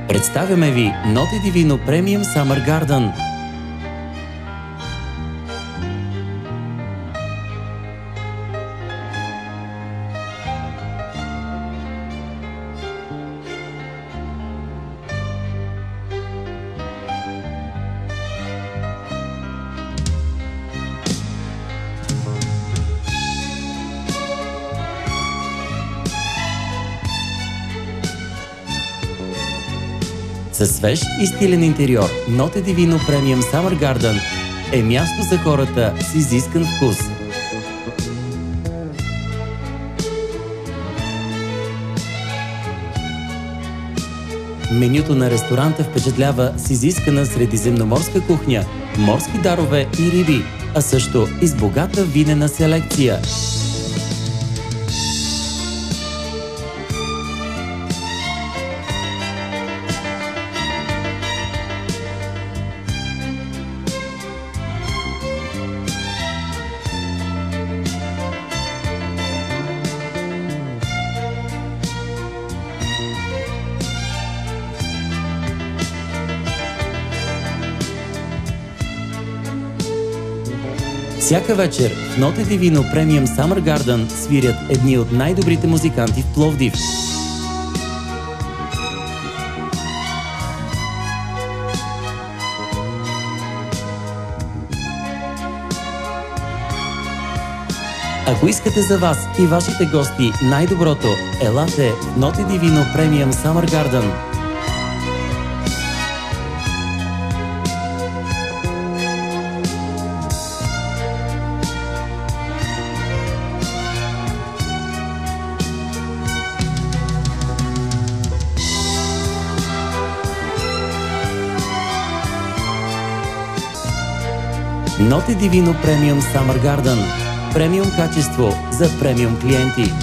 Представяме ви Notte Divino Premium Summer Garden. Със свеж и стилен интериор, Notte Divino Premium Summer Garden е място за хората с изискан вкус. Менюто на ресторанта впечатлява с изискана средиземноморска кухня, морски дарове и риби, а също и с богата винена селекция. Всяка вечер в Notte Divino Premium Summer Garden свирят едни от най-добрите музиканти в Пловдив. Ако искате за вас и вашите гости най-доброто, елате в Notte Divino Premium Summer Garden. Notte Divino Premium Summer Garden. Премиум качество за премиум клиенти.